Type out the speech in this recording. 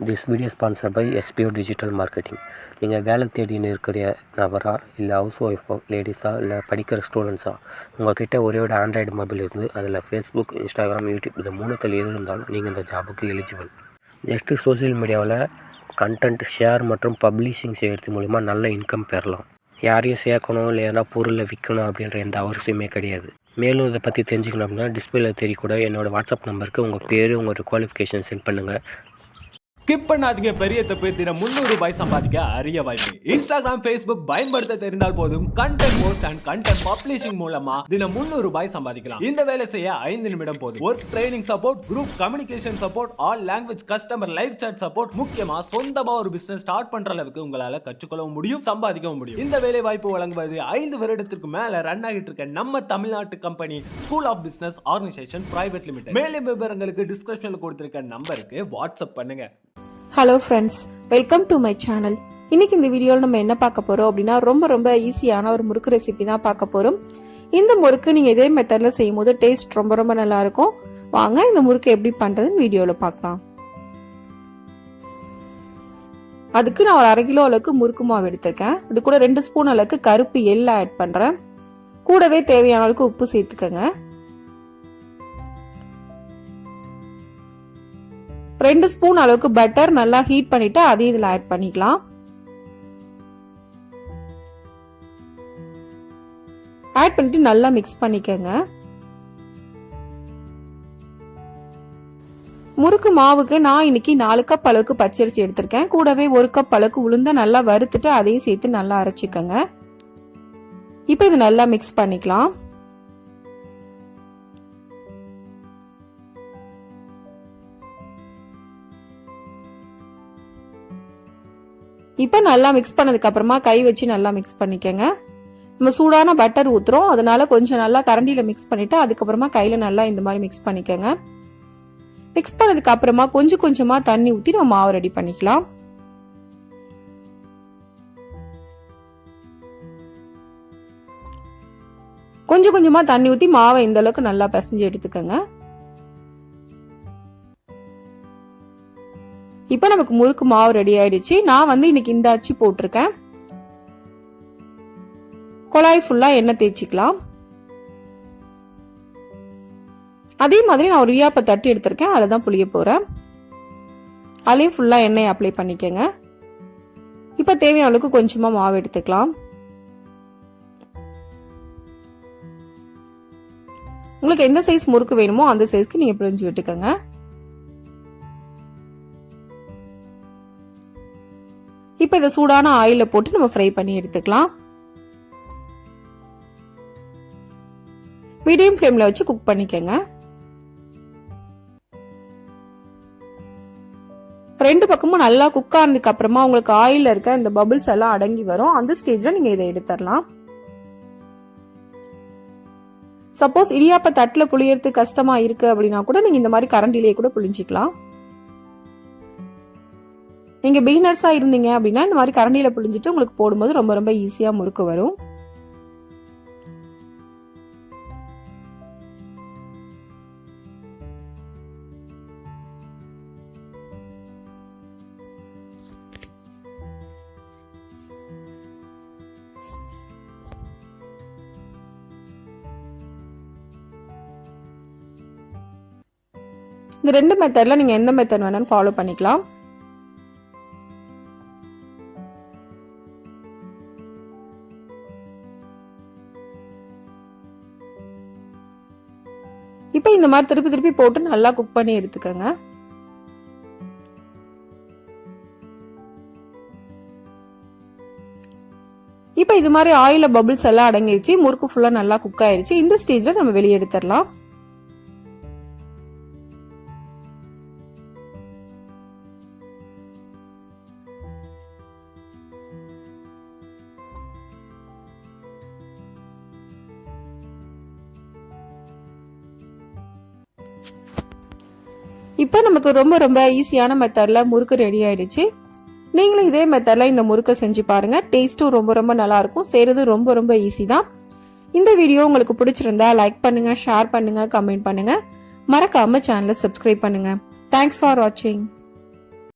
This video sponsor by SPO digital marketing. நீங்கள் வேலை தேடின்னு இருக்கிற நபரா, இல்லை ஹவுஸ் ஒய்ஃபோ, லேடிஸா, இல்லை படிக்கிற ஸ்டூடெண்ட்ஸா, உங்கள்கிட்ட ஒரே ஒரு ஆண்ட்ராய்டு மொபைல் இருந்து அதில் ஃபேஸ்புக், இன்ஸ்டாகிராம், யூடியூப் இது மூணுத்தில் எது இருந்தாலும் நீங்கள் இந்த ஜாபுக்கு எலிஜிபிள். ஜஸ்ட்டு சோசியல் மீடியாவில் கண்டென்ட் ஷேர் மற்றும் பப்ளிஷிங் செய்கிறது மூலிமா நல்ல இன்கம் பெறலாம். யாரையும் சேர்க்கணும் இல்லை எதனா பொருளை விற்கணும் அப்படின்ற எந்த அவசியமே கிடையாது. மேலும் இதை பற்றி தெரிஞ்சுக்கணும் அப்படின்னா டிஸ்பிளேல தெரியக்கூட என்னோடய வாட்ஸ்அப் நம்பருக்கு உங்கள் பேர், உங்களோட குவாலிஃபிகேஷன் சென்ட் பண்ணுங்கள். ஸ்கிப் பண்ணாதீங்க. பெரிய தப்பு. தினம் 300 ரூபாய் சம்பாதிக்க அரிய வாய்ப்பு. இன்ஸ்டாகிராம், ஃபேஸ்புக் பயன்படுத்த தெரிந்தால் போதும் content post and content publishing மூலமா தினம் 300 ரூபாய் சம்பாதிக்கலாம். இந்த வேலை செய்ய 5 நிமிடம் போதும். Work training support, group communication support, all language customer live chat support, முக்கியமா சொந்தமா ஒரு பிசினஸ் ஸ்டார்ட் பண்ற அளவுக்கு உங்களால கற்றுக்கொள்ளவும் முடியும், சம்பாதிக்கவும் முடியும். இந்த வேலை வாய்ப்பு வழங்குவது 5 வருடத்திற்கு மேல ரன் ஆகிட்டு இருக்க நம்ம தமிழ்நாட்டு company school of business organisation private limited. மேலும் விவரங்களுக்கு டிஸ்கிரிப்ஷன்ல கொடுத்திருக்க நம்பருக்கு வாட்ஸ்அப் பண்ணுங்க. Hello friends, welcome to my channel. இன்னைக்கு இந்த வீடியோவில் நம்ம என்ன பார்க்க போறோம் அப்படின்னா ரொம்ப ஈஸியான ஒரு முறுக்கு ரெசிபி தான் பார்க்க போறோம். இந்த முறுக்கு நீங்க இதே மெத்தட்ல செய்யும் போது டேஸ்ட் ரொம்ப நல்லா இருக்கும். வாங்க இந்த முறுக்கு எப்படி பண்றதுன்னு வீடியோல பார்க்கலாம். அதுக்கு நான் ஒரு 1/2 கிலோ அளவுக்கு முறுக்கு மாவு எடுத்திருக்கேன். இது கூட 2 ஸ்பூன் அளவுக்கு கருப்பு எள்ளு ஆட் பண்றேன். கூடவே தேவையான அளவுக்கு உப்பு சேர்த்துக்கங்க. 2 ஸ்பூன் அளவுக்கு பட்டர் நல்லா ஹீட் பண்ணிட்டு அதையும் இதுல ஆட் பண்ணிக்கலாம். ஆட் பண்ணிட்டு நல்லா மிக்ஸ் பண்ணிக்கங்க. முறுக்கு மாவுக்கு நான் இன்னைக்கு 4 கப் அளவுக்கு பச்சரிசி எடுத்திருக்கேன். கூடவே 1 கப் அளவுக்கு உளுந்த நல்லா வறுத்துட்டு அதையும் சேர்த்து நல்லா அரைச்சிக்கங்க. இப்போ இது நல்லா மிக்ஸ் பண்ணிக்கலாம். இப்போ நல்லா மிக்ஸ் பண்ணதுக்கு அப்புறமா கை வச்சு நல்லா மிக்ஸ் பண்ணிக்கங்க. நம்ம சூடான பட்டர் ஊத்துறோம், அதனால கொஞ்சம் நல்லா கரண்டியில மிக்ஸ் பண்ணிட்டு அதுக்கப்புறமா கையில நல்லா இந்த மாதிரி மிக்ஸ் பண்ணிக்கங்க. மிக்ஸ் பண்ணதுக்கு அப்புறமா கொஞ்சமா தண்ணி ஊத்தி நம்ம மாவு ரெடி பண்ணிக்கலாம். கொஞ்சமா தண்ணி ஊத்தி மாவை இந்த அளவுக்கு நல்லா பிசைஞ்சு எடுத்துக்கங்க. இப்ப நமக்கு முறுக்கு மாவு ரெடி ஆயிடுச்சு. நான் இன்னைக்கு இந்த அச்சு போட்டிருக்கேன். குழாய் ஃபுல்லா எண்ணெய் தேய்ச்சிக்கலாம். அதே மாதிரி நான் ஒரு இடியாப்ப தட்டி எடுத்திருக்கேன், அதுதான் புளிய போறேன். அதையும் ஃபுல்லா எண்ணெய் அப்ளை பண்ணிக்கங்க. இப்ப தேவையான அளவுக்கு கொஞ்சமா மாவு எடுத்துக்கலாம். உங்களுக்கு எந்த சைஸ் முறுக்கு வேணுமோ அந்த சைஸ்க்கு நீங்க பிழிஞ்சு விட்டுக்கங்க. இப்ப இதை சூடான ஆயில போட்டு நம்ம ஃப்ரை பண்ணி எடுத்துக்கலாம். மீடியம் ஃப்ளேம்ல வச்சு குக் பண்ணிக்கங்க. 2 பக்கமும் நல்லா குக் ஆனதுக்கு அப்புறமா உங்களுக்கு ஆயில இருக்க இந்த பபிள்ஸ் எல்லாம் அடங்கி வரும். அந்த ஸ்டேஜ்ல நீங்க இதை எடுத்துடலாம். சப்போஸ் இடியாப்ப தட்டுல புளியறது கஷ்டமா இருக்கு அப்படின்னா கூட நீங்க இந்த மாதிரி கரண்டிலேயே கூட புளிஞ்சிக்கலாம். நீங்க பிகினர்ஸா இருந்தீங்க அப்படின்னா இந்த மாதிரி கரண்டியில புளிஞ்சிட்டு உங்களுக்கு போடும்போது ரொம்ப ஈஸியா முறுக்கு வரும். இந்த 2 மெத்தட்ல நீங்க எந்த மெத்தட் வேணாலும் ஃபாலோ பண்ணிக்கலாம். இப்ப இந்த மாதிரி திருப்பி போட்டு நல்லா குக் பண்ணி எடுத்துக்கங்க. இப்ப இது மாதிரி ஆயில பபிள்ஸ் எல்லாம் அடங்கிடுச்சு, முறுக்கு ஃபுல்லா நல்லா குக் ஆயிருச்சு. இந்த ஸ்டேஜ்ல நம்ம வெளியே எடுத்துடலாம். இப்போ நமக்கு ரொம்ப ஈஸியான மெத்தட்ல முறுக்கு ரெடி ஆயிடுச்சு. நீங்களும் இதே மெத்தட்ல இந்த முறுக்கை செஞ்சு பாருங்க. டேஸ்ட்டும் ரொம்ப நல்லா இருக்கும். செய்யறது ரொம்ப ஈஸி தான். இந்த வீடியோ உங்களுக்கு பிடிச்சிருந்தா லைக் பண்ணுங்க, ஷேர் பண்ணுங்க, கமெண்ட் பண்ணுங்க. மறக்காம சேனலை சப்ஸ்கிரைப் பண்ணுங்க. தேங்க்ஸ் ஃபார் வாட்சிங்.